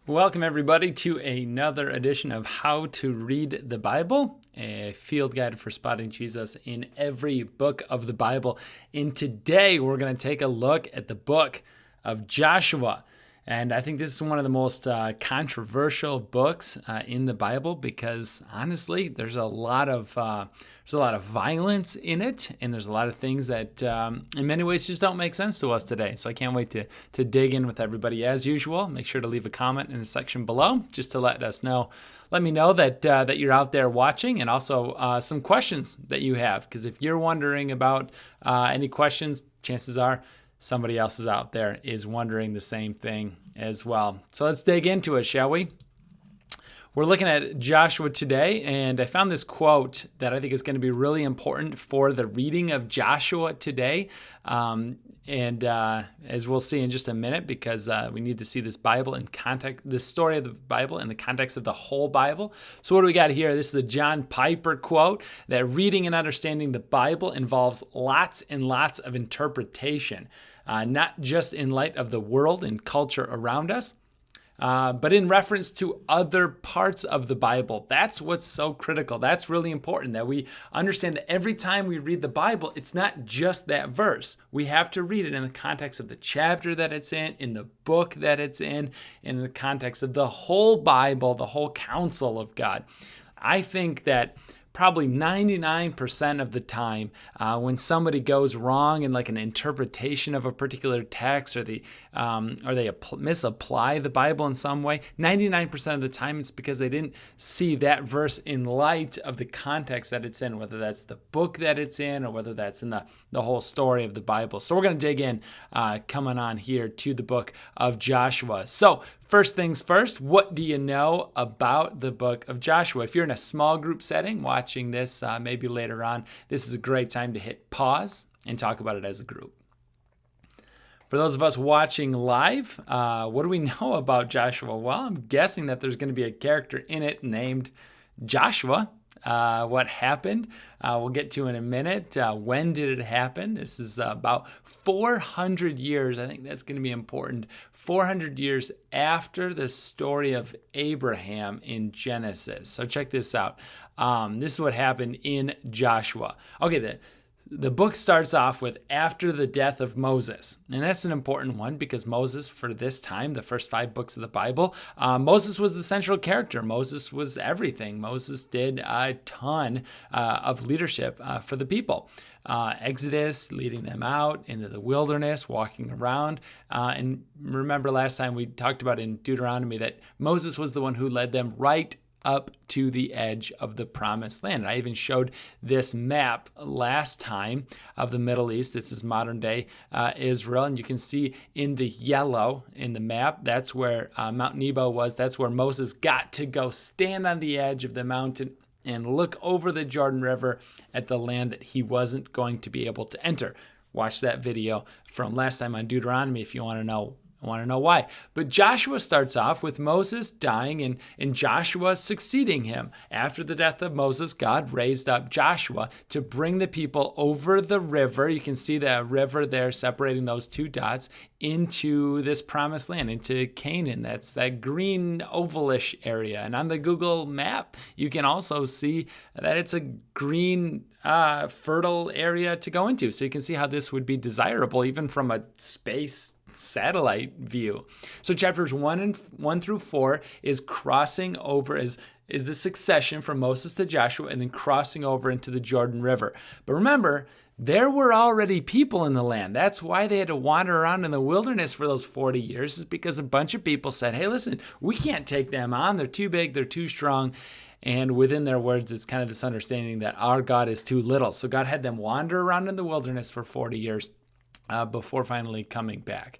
Welcome, everybody, to another edition of How to Read the Bible, a field guide for spotting Jesus in every book of the Bible. And today, we're going to take a look at the book of Joshua. And I think this is one of the most controversial books in the Bible because, honestly, there's a lot of violence in it, and there's a lot of things that, in many ways, just don't make sense to us today. So I can't wait to dig in with everybody as usual. Make sure to leave a comment in the section below just to let me know that you're out there watching, and also some questions that you have. Because if you're wondering about any questions, chances are somebody else is out there is wondering the same thing as well. So let's dig into it, shall we? We're looking at Joshua today, and I found this quote that I think is going to be really important for the reading of Joshua today. As we'll see in just a minute, because we need to see this Bible in context, this story of the Bible in the context of the whole Bible. So what do we got here? This is a John Piper quote that reading and understanding the Bible involves lots and lots of interpretation, not just in light of the world and culture around us, but in reference to other parts of the Bible. That's what's so critical. That's really important, that we understand that every time we read the Bible, it's not just that verse. We have to read it in the context of the chapter that it's in the book that it's in the context of the whole Bible, the whole counsel of God. I think that probably 99% of the time, when somebody goes wrong in like an interpretation of a particular text, or they misapply the Bible in some way, 99% of the time it's because they didn't see that verse in light of the context that it's in, whether that's the book that it's in or whether that's in the whole story of the Bible. So we're going to dig in coming on here to the book of Joshua. So first things first, what do you know about the book of Joshua? If you're in a small group setting watching this maybe later on, this is a great time to hit pause and talk about it as a group. For those of us watching live, what do we know about Joshua? Well, I'm guessing that there's going to be a character in it named Joshua. What happened, we'll get to in a minute. When did it happen? This is about 400 years. I think that's going to be important. 400 years after the story of Abraham in Genesis. So check this out. This is what happened in Joshua. Okay, the book starts off with after the death of Moses. And that's an important one because Moses, for this time, the first 5 books of the Bible, Moses was the central character. Moses was everything. Moses did a ton of leadership for the people. Exodus, leading them out into the wilderness, walking around. And remember last time we talked about in Deuteronomy that Moses was the one who led them right up to the edge of the promised land. And I even showed this map last time of the Middle East. This is modern day Israel. And you can see in the yellow in the map, that's where Mount Nebo was. That's where Moses got to go stand on the edge of the mountain and look over the Jordan River at the land that he wasn't going to be able to enter. Watch that video from last time on Deuteronomy if you want to know why. But Joshua starts off with Moses dying and Joshua succeeding him. After the death of Moses, God raised up Joshua to bring the people over the river. You can see the river there separating those 2 dots into this promised land, into Canaan. That's that green ovalish area. And on the Google map, you can also see that it's a green fertile area to go into. So you can see how this would be desirable even from a space satellite view. So chapters 1 through 4 is crossing over, is the succession from Moses to Joshua and then crossing over into the Jordan River. But remember, there were already people in the land. That's why they had to wander around in the wilderness for those 40 years, is because a bunch of people said, hey, listen, we can't take them on. They're too big. They're too strong. And within their words, it's kind of this understanding that our God is too little. So God had them wander around in the wilderness for 40 years before finally coming back.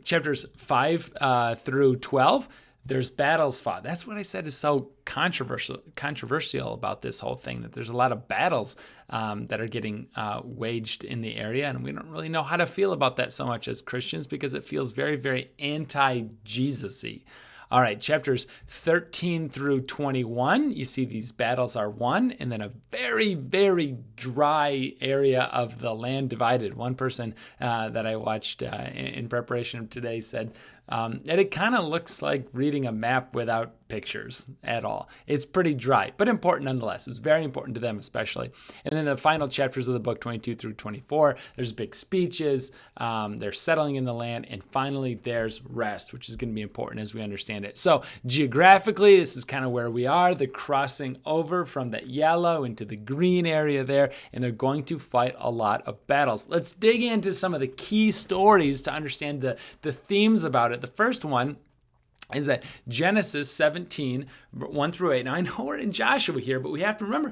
Chapters 5 through 12, there's battles fought. That's what I said is so controversial about this whole thing, that there's a lot of battles that are getting waged in the area. And we don't really know how to feel about that so much as Christians because it feels very, very anti-Jesus-y. All right, chapters 13 through 21, you see these battles are won, and then a very, very dry area of the land divided. One person that I watched in preparation of today said that it kind of looks like reading a map without pictures at all. It's pretty dry, but important nonetheless. It was very important to them especially. And then the final chapters of the book, 22 through 24, there's big speeches, they're settling in the land, and finally there's rest, which is going to be important as we understand it. So geographically, this is kind of where we are. They're crossing over from that yellow into the green area there, and they're going to fight a lot of battles. Let's dig into some of the key stories to understand the themes about it. The first one is that Genesis 17, 1 through 8. Now, I know we're in Joshua here, but we have to remember,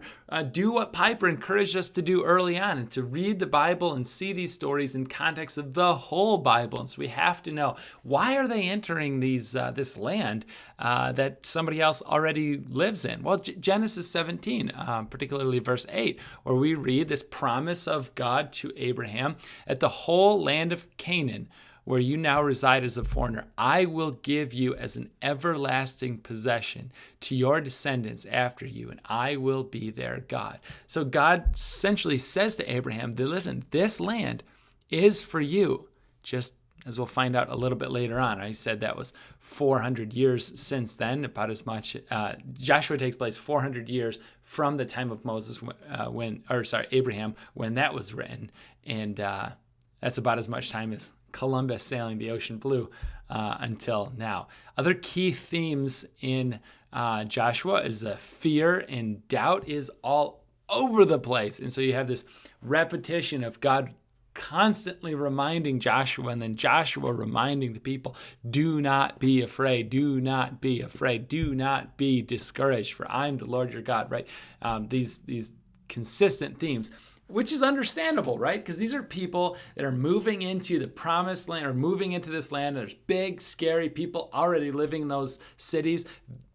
do what Piper encouraged us to do early on, and to read the Bible and see these stories in context of the whole Bible. And so we have to know, why are they entering this land that somebody else already lives in? Well, Genesis 17, particularly verse 8, where we read this promise of God to Abraham at the whole land of Canaan, where you now reside as a foreigner, I will give you as an everlasting possession to your descendants after you, and I will be their God. So God essentially says to Abraham, listen, this land is for you, just as we'll find out a little bit later on. I said that was 400 years since then, about as much. Joshua takes place 400 years from the time of Moses, Abraham, when that was written. And that's about as much time as Columbus sailing the ocean blue until now. Other key themes in Joshua is fear and doubt is all over the place. And so you have this repetition of God constantly reminding Joshua, and then Joshua reminding the people, do not be afraid, do not be afraid, do not be discouraged, for I'm the Lord your God, right? These consistent themes, which is understandable, right? Because these are people that are moving into the promised land, or moving into this land. There's big, scary people already living in those cities.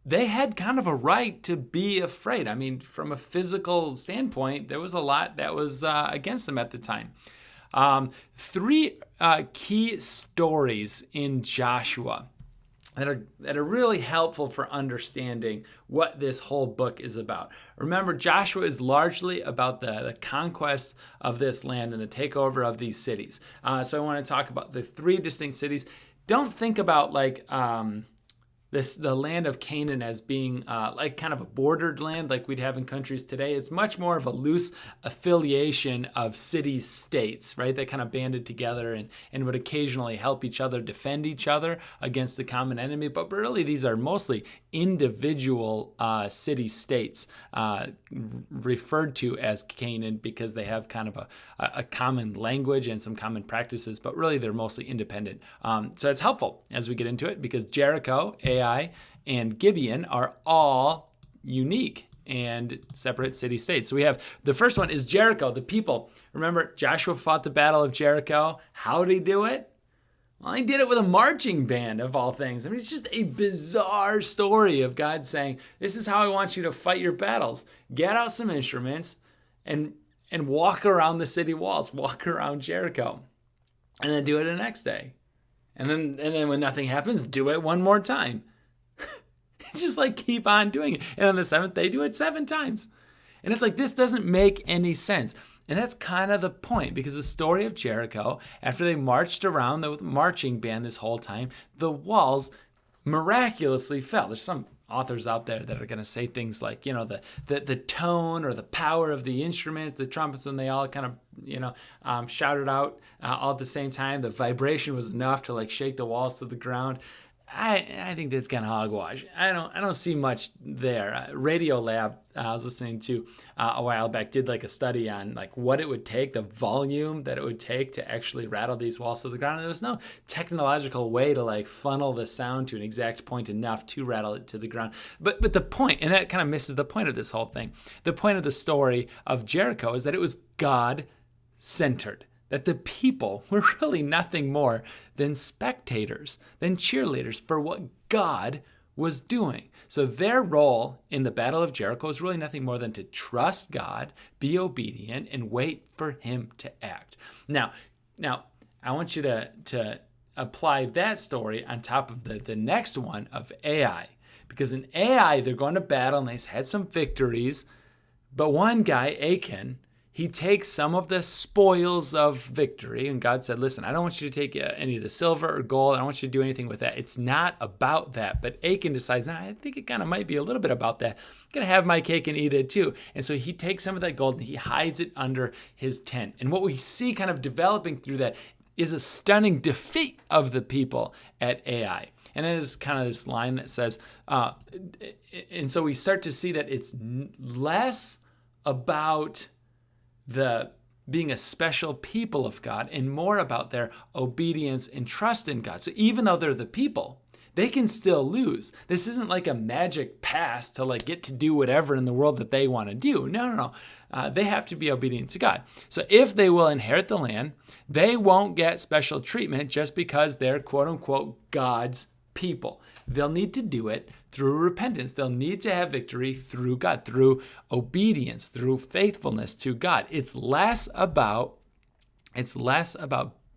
They had kind of a right to be afraid. I mean, from a physical standpoint, there was a lot that was against them at the time. Three key stories in Joshua that are really helpful for understanding what this whole book is about. Remember, Joshua is largely about the conquest of this land and the takeover of these cities. So I want to talk about the three distinct cities. Don't think about the land of Canaan as being like kind of a bordered land like we'd have in countries today. It's much more of a loose affiliation of city-states, right? They kind of banded together and would occasionally help each other defend each other against the common enemy. But really, these are mostly individual city-states referred to as Canaan because they have kind of a common language and some common practices, but really they're mostly independent. So it's helpful as we get into it, because Jericho, Ai, and Gibeon are all unique and separate city-states. So we have, the first one is Jericho, the people. Remember, Joshua fought the Battle of Jericho. How did he do it? Well, he did it with a marching band, of all things. I mean, it's just a bizarre story of God saying, this is how I want you to fight your battles. Get out some instruments and walk around the city walls, walk around Jericho, and then do it the next day. And then when nothing happens, do it one more time. It's just like, keep on doing it. And on the seventh day, do it 7 times. And it's like, this doesn't make any sense. And that's kind of the point, because the story of Jericho, after they marched around the marching band this whole time, the walls miraculously fell. There's some authors out there that are going to say things like, the tone or the power of the instruments, the trumpets, when they all kind of, shouted out all at the same time, the vibration was enough to shake the walls to the ground. I think that's kind of hogwash. I don't see much there. Radiolab, I was listening to a while back, did a study on what it would take, the volume that it would take to actually rattle these walls to the ground. And there was no technological way to funnel the sound to an exact point enough to rattle it to the ground. But the point, and that kind of misses the point of this whole thing. The point of the story of Jericho is that it was God-centered. That the people were really nothing more than spectators, than cheerleaders for what God was doing. So their role in the Battle of Jericho is really nothing more than to trust God, be obedient, and wait for him to act. Now, I want you to apply that story on top of the next one of Ai. Because in Ai, they're going to battle and they had some victories. But one guy, Achan, he takes some of the spoils of victory. And God said, listen, I don't want you to take any of the silver or gold. I don't want you to do anything with that. It's not about that. But Achan decides, no, I think it kind of might be a little bit about that. I'm going to have my cake and eat it too. And so he takes some of that gold and he hides it under his tent. And what we see kind of developing through that is a stunning defeat of the people at Ai. And it is kind of this line that says, and so we start to see that it's less about the being a special people of God and more about their obedience and trust in God. So even though they're the people, they can still lose. This isn't like a magic pass to like get to do whatever in the world that they want to do. No. They have to be obedient to God. So if they will inherit the land, they won't get special treatment just because they're quote unquote God's people. They'll need to do it through repentance. They'll need to have victory through God, through obedience, through faithfulness to God. It's less about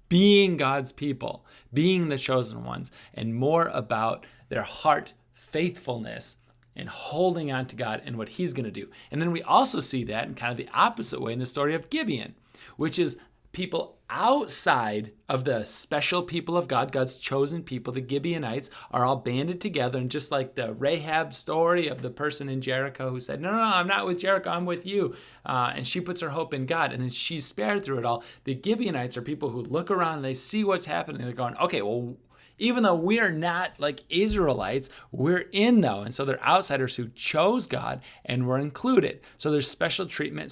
being God's people, being the chosen ones, and more about their heart faithfulness and holding on to God and what he's going to do. And then we also see that in kind of the opposite way in the story of Gibeon, which is people outside of the special people of God, God's chosen people. The Gibeonites are all banded together, and just like the Rahab story of the person in Jericho who said, no, I'm not with Jericho, I'm with you. And she puts her hope in God, and then she's spared through it all. The Gibeonites are people who look around and they see what's happening, and they're going, okay, well, even though we are not like Israelites, we're in though. And so they're outsiders who chose God and were included. So there's special treatment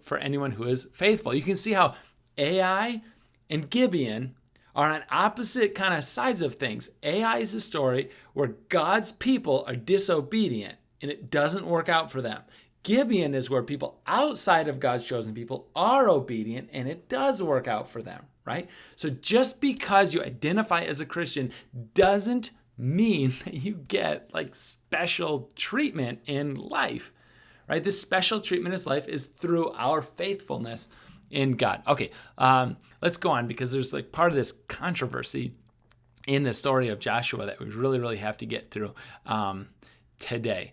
for anyone who is faithful. You can see how Ai and Gibeon are on opposite kind of sides of things. Ai is a story where God's people are disobedient and it doesn't work out for them. Gibeon is where people outside of God's chosen people are obedient and it does work out for them, right? So just because you identify as a Christian doesn't mean that you get like special treatment in life, right? This special treatment in life is through our faithfulness in God. Okay, let's go on because there's like part of this controversy in the story of Joshua that we really have to get through today.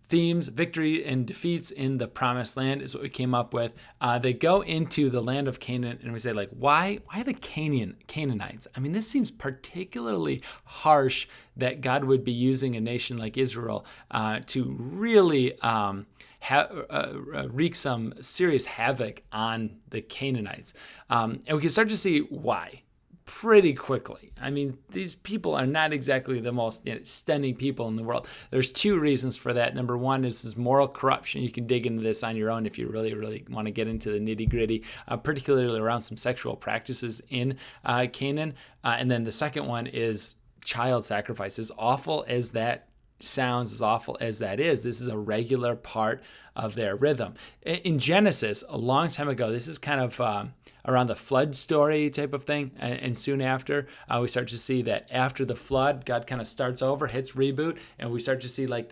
Themes, victory and defeats in the promised land is what we came up with. They go into the land of Canaan and we say like, why the Canaanites? I mean, this seems particularly harsh that God would be using a nation like Israel to really wreak some serious havoc on the Canaanites. And we can start to see why pretty quickly. I mean, these people are not exactly the most stunning people in the world. There's two reasons for that. Number one is moral corruption. You can dig into this on your own if you really want to get into the nitty-gritty, particularly around some sexual practices in Canaan. And then the second one is child sacrifices. Awful as that sounds, as awful as that is, this is a regular part of their rhythm. In Genesis, a long time ago, this is kind of around the flood story type of thing. And soon after, we start to see that after the flood, God kind of starts over, hits reboot, and we start to see like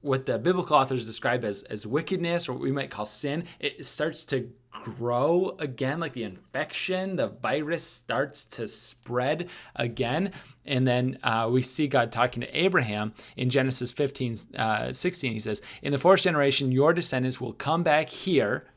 what the biblical authors describe as wickedness, or what we might call sin. It starts to grow again, like the infection, the virus starts to spread again. And then we see God talking to Abraham in Genesis 15:16. He says, in the fourth generation, your descendants will come back here.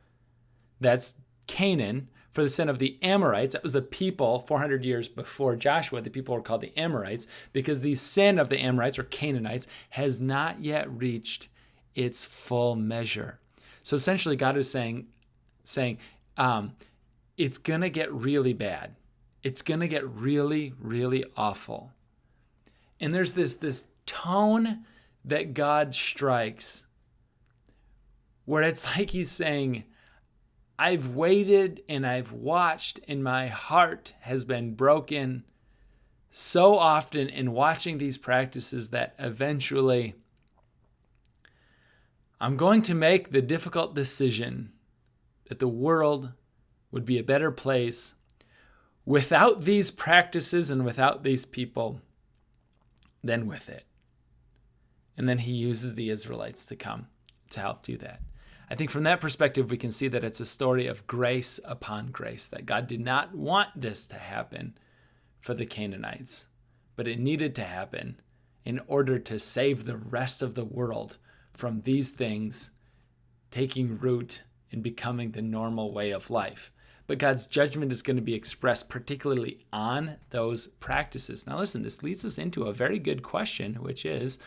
That's Canaan, for the sin of the Amorites. That was the people 400 years before Joshua. The people were called the Amorites because the sin of the Amorites or Canaanites has not yet reached its full measure. So essentially God is saying, it's going to get really bad. It's going to get really awful. And there's this tone that God strikes where it's like he's saying, I've waited and I've watched and my heart has been broken so often in watching these practices that eventually I'm going to make the difficult decision that the world would be a better place without these practices and without these people than with it. And then he uses the Israelites to come to help do that. I think from that perspective, we can see that it's a story of grace upon grace, that God did not want this to happen for the Canaanites, but it needed to happen in order to save the rest of the world from these things taking root and becoming the normal way of life. But God's judgment is going to be expressed particularly on those practices. Now listen, this leads us into a very good question, which is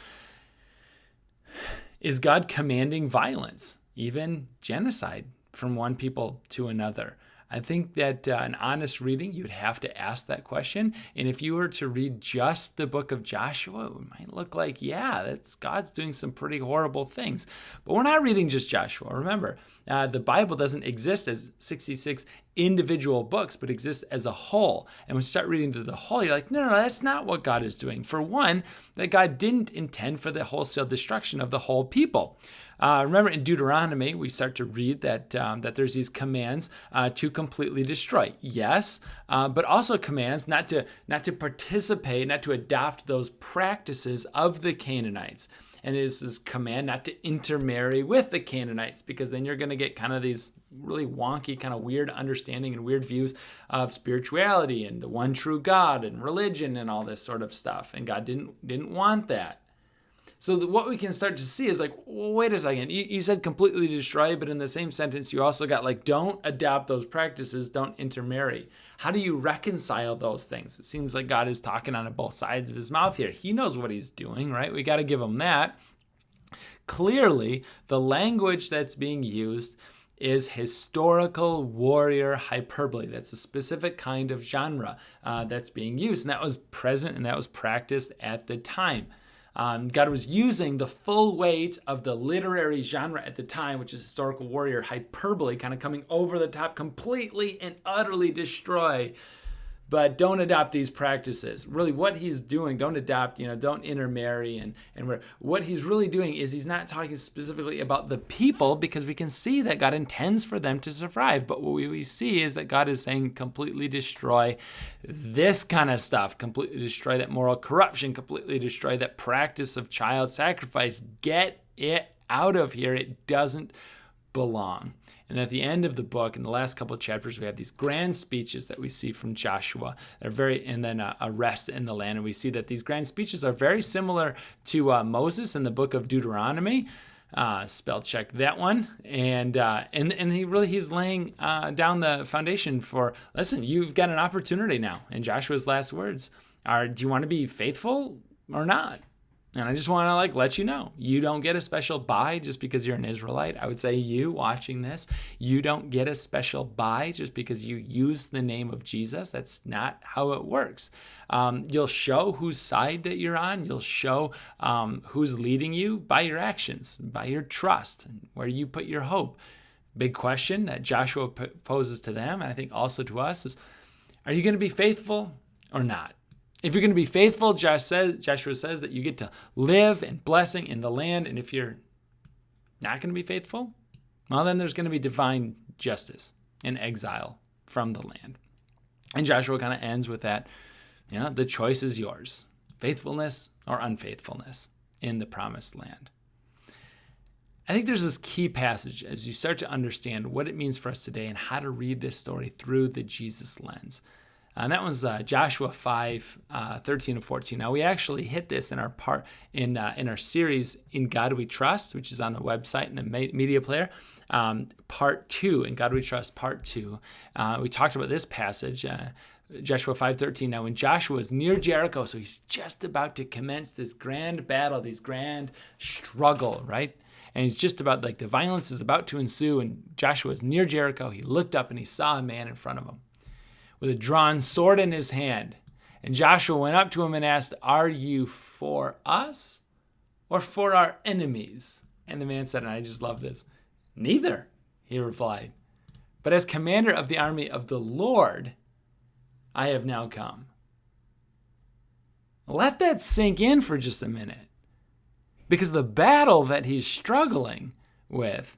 God commanding violence, even genocide, from one people to another? I think that an honest reading, you'd have to ask that question. And if you were to read just the book of Joshua, it might look like, yeah, God's doing some pretty horrible things. But we're not reading just Joshua. Remember, the Bible doesn't exist as 66 individual books, but exists as a whole. And when you start reading through the whole, you're like, no, that's not what God is doing. For one, that God didn't intend for the wholesale destruction of the whole people. Remember in Deuteronomy, we start to read that there's these commands to completely destroy. Yes, but also commands not to participate, not to adopt those practices of the Canaanites. And it is this command not to intermarry with the Canaanites, because then you're going to get kind of these really wonky, kind of weird understanding and weird views of spirituality and the one true God and religion and all this sort of stuff. And God didn't want that. So what we can start to see is like, well, wait a second, you said completely destroy, but in the same sentence, you also got like, don't adopt those practices, don't intermarry. How do you reconcile those things? It seems like God is talking on both sides of his mouth here. He knows what he's doing, right? We got to give him that. Clearly, the language that's being used is historical warrior hyperbole. That's a specific kind of genre that's being used, and that was present and that was practiced at the time. God was using the full weight of the literary genre at the time, which is historical warrior hyperbole, kind of coming over the top, completely and utterly destroy. But don't adopt these practices. Really, what he's doing, don't adopt, don't intermarry. And what he's really doing is he's not talking specifically about the people, because we can see that God intends for them to survive. But what we see is that God is saying completely destroy this kind of stuff, completely destroy that moral corruption, completely destroy that practice of child sacrifice. Get it out of here. It doesn't belong. And at the end of the book, in the last couple of chapters, we have these grand speeches that we see from Joshua. And then a rest in the land. And we see that these grand speeches are very similar to Moses in the book of Deuteronomy. Spell check that one. And he's laying down the foundation for, listen, you've got an opportunity now. In Joshua's last words do you want to be faithful or not? And I just want to let you know, you don't get a special bye just because you're an Israelite. I would say you watching this, you don't get a special bye just because you use the name of Jesus. That's not how it works. You'll show whose side that you're on. You'll show who's leading you by your actions, by your trust, and where you put your hope. Big question that Joshua poses to them, and I think also to us, is, are you going to be faithful or not? If you're going to be faithful, Joshua says that you get to live in blessing in the land. And if you're not going to be faithful, well, then there's going to be divine justice and exile from the land. And Joshua kind of ends with that, the choice is yours, faithfulness or unfaithfulness in the promised land. I think there's this key passage as you start to understand what it means for us today and how to read this story through the Jesus lens. And that was Joshua 5, 13 and 14. Now, we actually hit this in our in our series, In God We Trust, which is on the website and the media player, part 2, In God We Trust, part 2. We talked about this passage, Joshua 5:13. Now, when Joshua is near Jericho, so he's just about to commence this grand battle, this grand struggle, right? And he's just about, the violence is about to ensue, and Joshua is near Jericho. He looked up and he saw a man in front of him with a drawn sword in his hand. And Joshua went up to him and asked, "Are you for us or for our enemies?" And the man said, and I just love this, "Neither," he replied. "But as commander of the army of the Lord, I have now come." Let that sink in for just a minute. Because the battle that he's struggling with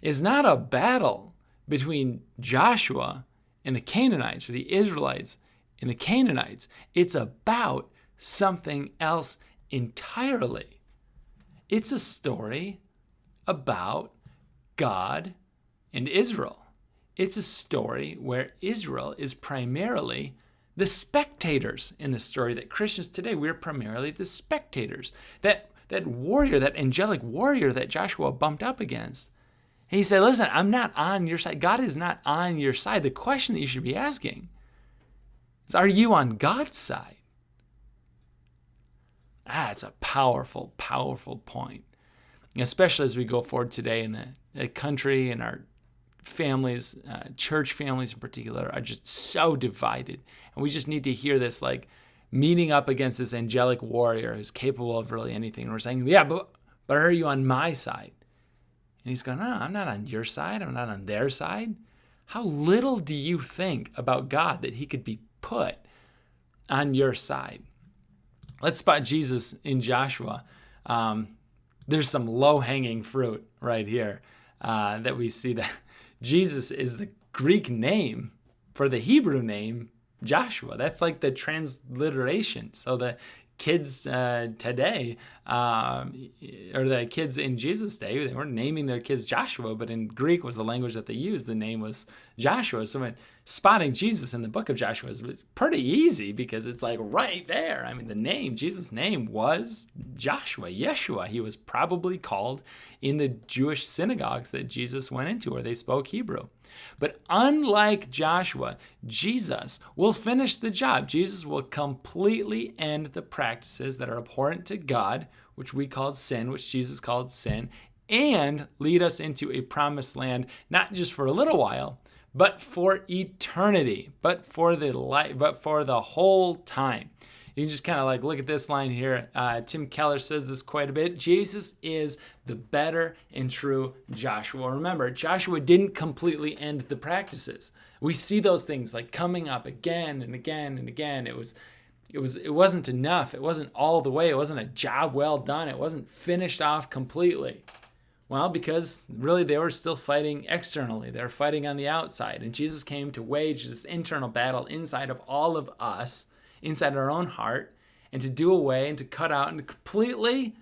is not a battle between Joshua and the Canaanites, or the Israelites and the Canaanites. It's about something else entirely. It's a story about God and Israel. It's a story where Israel is primarily the spectators in the story. That Christians today, we're primarily the spectators. That warrior, that angelic warrior that Joshua bumped up against. He said, listen, I'm not on your side. God is not on your side. The question that you should be asking is, are you on God's side? It's a powerful, powerful point, especially as we go forward today in the country and our families, church families in particular, are just so divided. And we just need to hear this, like, meeting up against this angelic warrior who's capable of really anything. And we're saying, yeah, but are you on my side? And he's going, no, I'm not on your side. I'm not on their side. How little do you think about God that he could be put on your side? Let's spot Jesus in Joshua. There's some low-hanging fruit right here that we see that Jesus is the Greek name for the Hebrew name Joshua. That's like the transliteration. So the kids today, or the kids in Jesus' day, they weren't naming their kids Joshua, but in Greek was the language that they used. The name was Joshua. So when spotting Jesus in the book of Joshua is pretty easy because it's like right there. I mean, the name, Jesus' name was Joshua, Yeshua. He was probably called in the Jewish synagogues that Jesus went into where they spoke Hebrew. But unlike Joshua, Jesus will finish the job. Jesus will completely end the practices that are abhorrent to God, which we called sin, which Jesus called sin, and lead us into a promised land, not just for a little while, but for eternity, but for the whole time. You can just kind of like look at this line here. Tim Keller says this quite a bit. Jesus is the better and true Joshua. Remember, Joshua didn't completely end the practices. We see those things like coming up again and again and again. It wasn't enough. It wasn't all the way. It wasn't a job well done. It wasn't finished off completely. Well, because really they were still fighting externally. They were fighting on the outside. And Jesus came to wage this internal battle inside of all of us, inside our own heart, and to do away and to cut out and to completely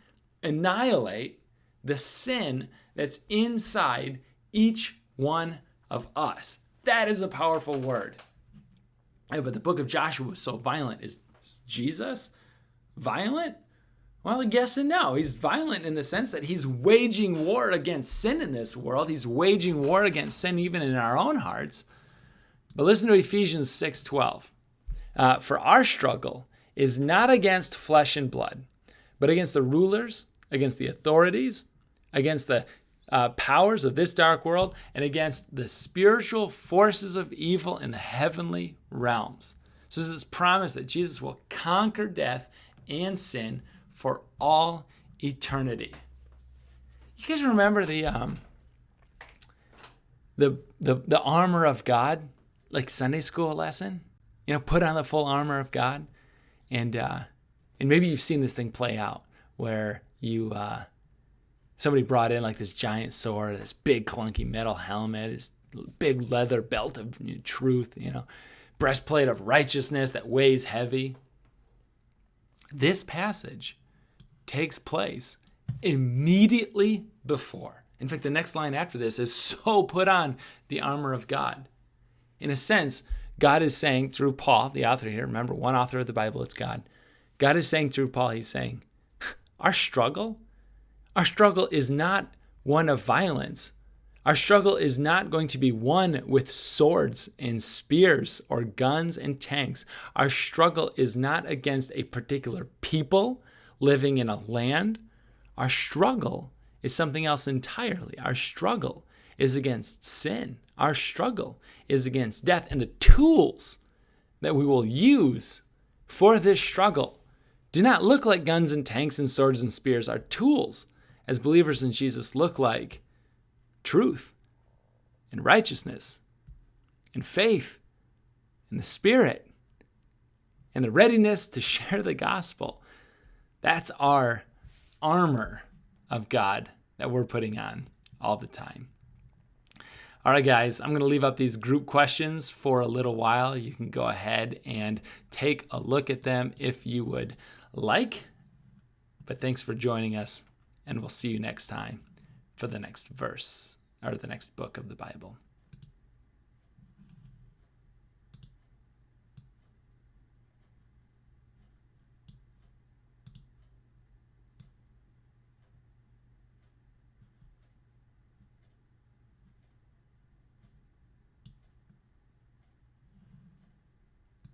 annihilate the sin that's inside each one of us. That is a powerful word. But the book of Joshua was so violent. Is Jesus violent? Well, yes and no. He's violent in the sense that he's waging war against sin in this world. He's waging war against sin even in our own hearts. But listen to Ephesians 6:12. For our struggle is not against flesh and blood, but against the rulers, against the authorities, against the powers of this dark world, and against the spiritual forces of evil in the heavenly realms. So there's this promise that Jesus will conquer death and sin for all eternity. You guys remember the armor of God, like Sunday school lesson? You know, put on the full armor of God, and maybe you've seen this thing play out where somebody brought in like this giant sword, this big clunky metal helmet, this big leather belt of truth, breastplate of righteousness that weighs heavy. This passage takes place immediately before. In fact, the next line after this is, so put on the armor of God. In a sense, God is saying through Paul, the author here, remember, one author of the Bible, it's God. God is saying through Paul, he's saying, our struggle is not one of violence. Our struggle is not going to be won with swords and spears or guns and tanks. Our struggle is not against a particular people living in a land. Our struggle is something else entirely. Our struggle is against sin. Our struggle is against death. And the tools that we will use for this struggle do not look like guns and tanks and swords and spears. Our tools as believers in Jesus look like truth and righteousness and faith and the Spirit and the readiness to share the gospel. That's our armor of God that we're putting on all the time. All right, guys, I'm going to leave up these group questions for a little while. You can go ahead and take a look at them if you would like. But thanks for joining us, and we'll see you next time for the next verse. or the next book of the Bible.